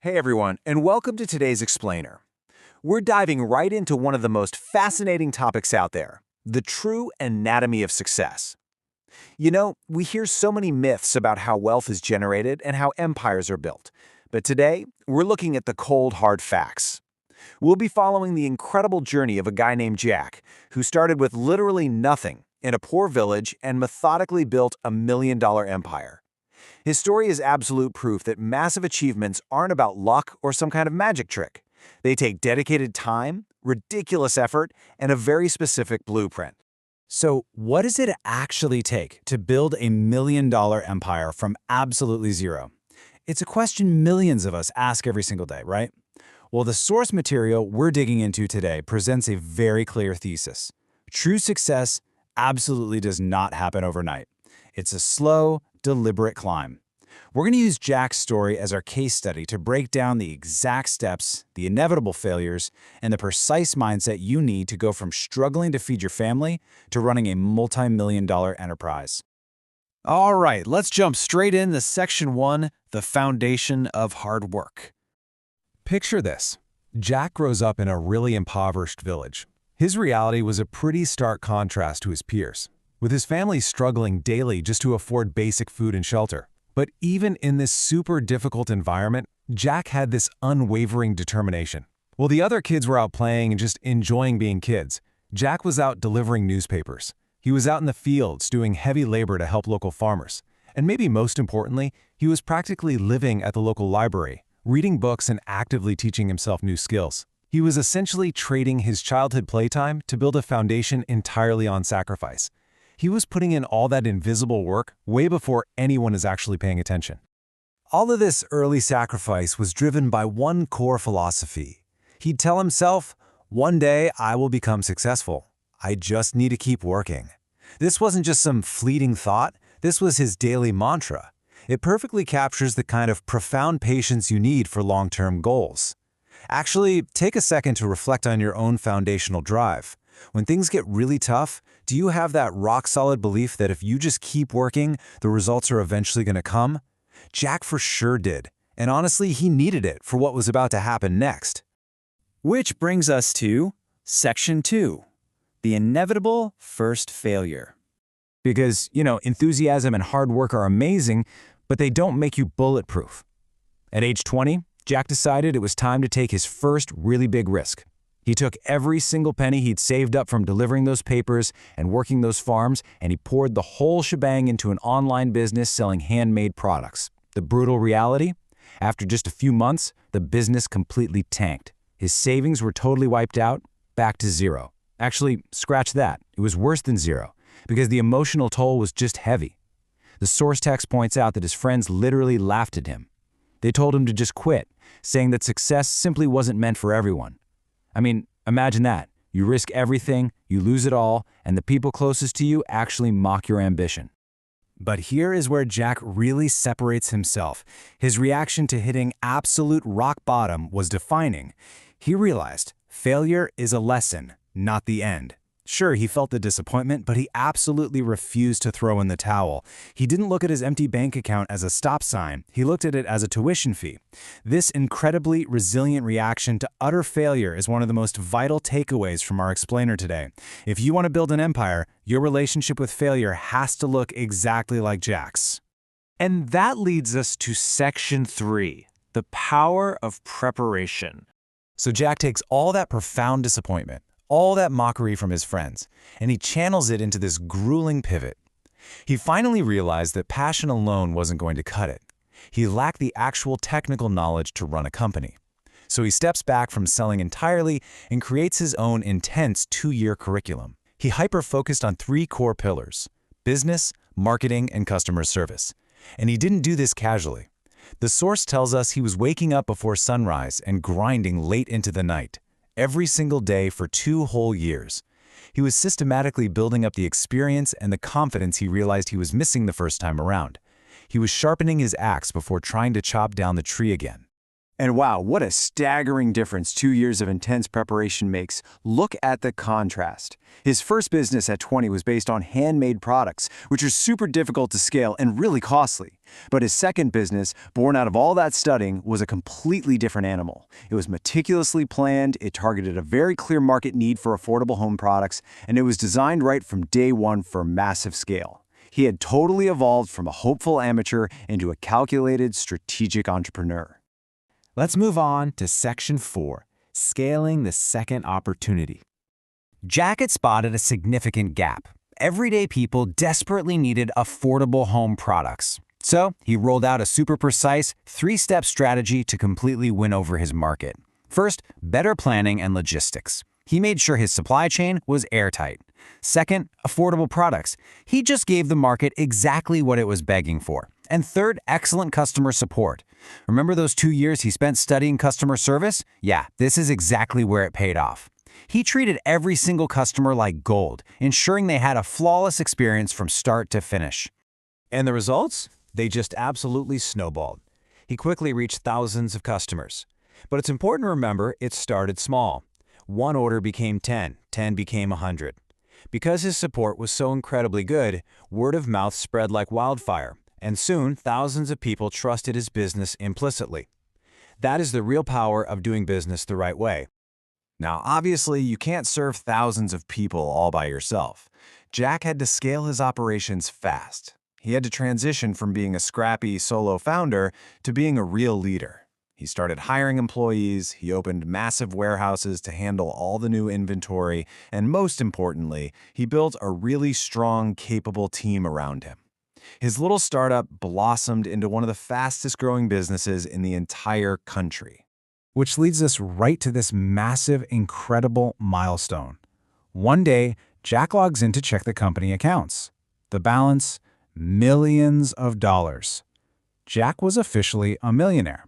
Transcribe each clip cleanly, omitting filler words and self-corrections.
Hey everyone, and welcome to today's Explainer. We're diving right into one of the most fascinating topics out there, the true anatomy of success. We hear so many myths about how wealth is generated and how empires are built. But today, we're looking at the cold, hard facts. We'll be following the incredible journey of a guy named Jack, who started with literally nothing in a poor village and methodically built a $1 million empire. His story is absolute proof that massive achievements aren't about luck or some kind of magic trick. They take dedicated time, ridiculous effort, and a very specific blueprint. So, what does it actually take to build a $1 million empire from absolutely zero? It's a question millions of us ask every single day, right? Well, the source material we're digging into today presents a very clear thesis. True success absolutely does not happen overnight. It's a slow, deliberate climb. We're going to use Jack's story as our case study to break down the exact steps, the inevitable failures, and the precise mindset you need to go from struggling to feed your family to running a multi-million-dollar enterprise. All right, let's jump straight into Section 1, the foundation of hard work. Picture this. Jack grows up in a really impoverished village. His reality was a pretty stark contrast to his peers, with his family struggling daily just to afford basic food and shelter. But even in this super difficult environment, Jack had this unwavering determination. While the other kids were out playing and just enjoying being kids, Jack was out delivering newspapers. He was out in the fields doing heavy labor to help local farmers. And maybe most importantly, he was practically living at the local library, reading books and actively teaching himself new skills. He was essentially trading his childhood playtime to build a foundation entirely on sacrifice. He was putting in all that invisible work way before anyone is actually paying attention. All of this early sacrifice was driven by one core philosophy. He'd tell himself, "One day I will become successful. I just need to keep working." This wasn't just some fleeting thought, this was his daily mantra. It perfectly captures the kind of profound patience you need for long-term goals. Actually, take a second to reflect on your own foundational drive. When things get really tough, do you have that rock-solid belief that if you just keep working, the results are eventually going to come? Jack for sure did, and honestly, he needed it for what was about to happen next. Which brings us to Section 2, the inevitable first failure. Because, enthusiasm and hard work are amazing, but they don't make you bulletproof. At age 20, Jack decided it was time to take his first really big risk. He took every single penny he'd saved up from delivering those papers and working those farms, and he poured the whole shebang into an online business selling handmade products. The brutal reality? After just a few months, the business completely tanked. His savings were totally wiped out, back to zero. Actually, scratch that. It was worse than zero, because the emotional toll was just heavy. The source text points out that his friends literally laughed at him. They told him to just quit, saying that success simply wasn't meant for everyone. I mean, imagine that. You risk everything, you lose it all, and the people closest to you actually mock your ambition. But here is where Jack really separates himself. His reaction to hitting absolute rock bottom was defining. He realized failure is a lesson, not the end. Sure, he felt the disappointment, but he absolutely refused to throw in the towel. He didn't look at his empty bank account as a stop sign. He looked at it as a tuition fee. This incredibly resilient reaction to utter failure is one of the most vital takeaways from our explainer today. If you want to build an empire, your relationship with failure has to look exactly like Jack's. And that leads us to Section 3, the power of preparation. So Jack takes all that profound disappointment, all that mockery from his friends, and he channels it into this grueling pivot. He finally realized that passion alone wasn't going to cut it. He lacked the actual technical knowledge to run a company. So he steps back from selling entirely and creates his own intense 2-year curriculum. He hyper-focused on 3 core pillars: business, marketing, and customer service. And he didn't do this casually. The source tells us he was waking up before sunrise and grinding late into the night, every single day for 2 whole years. He was systematically building up the experience and the confidence he realized he was missing the first time around. He was sharpening his axe before trying to chop down the tree again. And wow, what a staggering difference 2 years of intense preparation makes. Look at the contrast. His first business at 20 was based on handmade products, which are super difficult to scale and really costly. But his second business, born out of all that studying, was a completely different animal. It was meticulously planned, it targeted a very clear market need for affordable home products, and it was designed right from day one for massive scale. He had totally evolved from a hopeful amateur into a calculated, strategic entrepreneur. Let's move on to Section 4, Scaling the Second Opportunity. Jack had spotted a significant gap. Everyday people desperately needed affordable home products. So he rolled out a super precise, 3-step strategy to completely win over his market. First, better planning and logistics. He made sure his supply chain was airtight. Second, affordable products. He just gave the market exactly what it was begging for. And third, excellent customer support. Remember those 2 years he spent studying customer service? Yeah, this is exactly where it paid off. He treated every single customer like gold, ensuring they had a flawless experience from start to finish. And the results? They just absolutely snowballed. He quickly reached thousands of customers. But it's important to remember it started small. 1 order became 10, 10 became 100. Because his support was so incredibly good, word of mouth spread like wildfire, and soon thousands of people trusted his business implicitly. That is the real power of doing business the right way. Now, obviously, you can't serve thousands of people all by yourself. Jack had to scale his operations fast. He had to transition from being a scrappy solo founder to being a real leader. He started hiring employees, he opened massive warehouses to handle all the new inventory, and most importantly, he built a really strong, capable team around him. His little startup blossomed into one of the fastest-growing businesses in the entire country. Which leads us right to this massive, incredible milestone. One day, Jack logs in to check the company accounts. The balance, millions of dollars. Jack was officially a millionaire.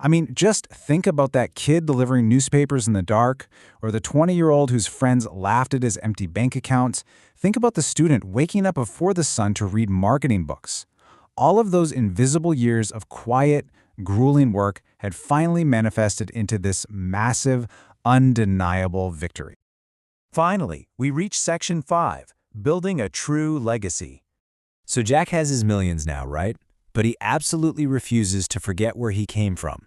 I mean, just think about that kid delivering newspapers in the dark, or the 20-year-old whose friends laughed at his empty bank account. Think about the student waking up before the sun to read marketing books. All of those invisible years of quiet, grueling work had finally manifested into this massive, undeniable victory. Finally, we reach Section 5, Building a True Legacy. So Jack has his millions now, right? But he absolutely refuses to forget where he came from.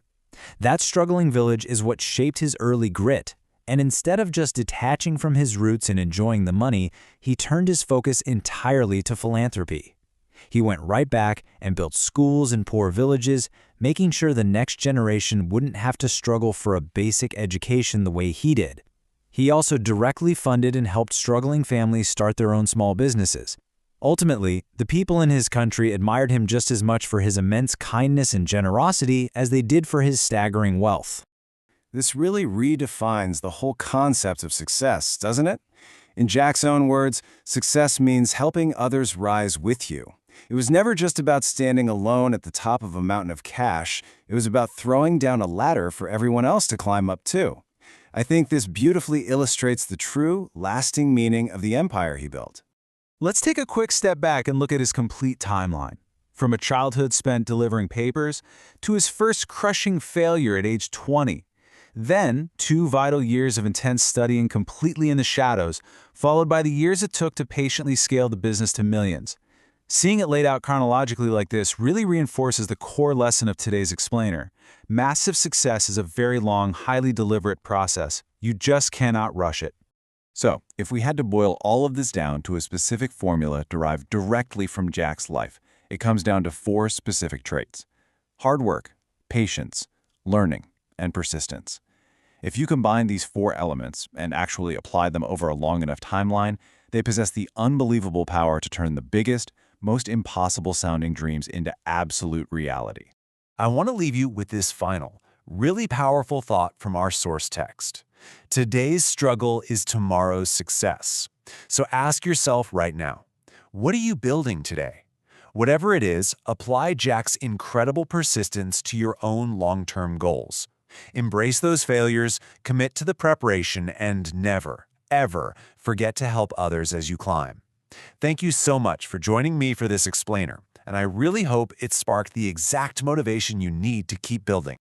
That struggling village is what shaped his early grit, and instead of just detaching from his roots and enjoying the money, he turned his focus entirely to philanthropy. He went right back and built schools in poor villages, making sure the next generation wouldn't have to struggle for a basic education the way he did. He also directly funded and helped struggling families start their own small businesses. Ultimately, the people in his country admired him just as much for his immense kindness and generosity as they did for his staggering wealth. This really redefines the whole concept of success, doesn't it? In Jack's own words, success means helping others rise with you. It was never just about standing alone at the top of a mountain of cash. It was about throwing down a ladder for everyone else to climb up too. I think this beautifully illustrates the true, lasting meaning of the empire he built. Let's take a quick step back and look at his complete timeline. From a childhood spent delivering papers to his first crushing failure at age 20. Then, 2 vital years of intense studying completely in the shadows, followed by the years it took to patiently scale the business to millions. Seeing it laid out chronologically like this really reinforces the core lesson of today's explainer. Massive success is a very long, highly deliberate process. You just cannot rush it. So, if we had to boil all of this down to a specific formula derived directly from Jack's life, it comes down to 4 specific traits: hard work, patience, learning, and persistence. If you combine these 4 elements and actually apply them over a long enough timeline, they possess the unbelievable power to turn the biggest, most impossible-sounding dreams into absolute reality. I want to leave you with this final, really powerful thought from our source text. Today's struggle is tomorrow's success. So ask yourself right now, what are you building today? Whatever it is, apply Jack's incredible persistence to your own long-term goals. Embrace those failures, commit to the preparation, and never, ever forget to help others as you climb. Thank you so much for joining me for this explainer, and I really hope it sparked the exact motivation you need to keep building.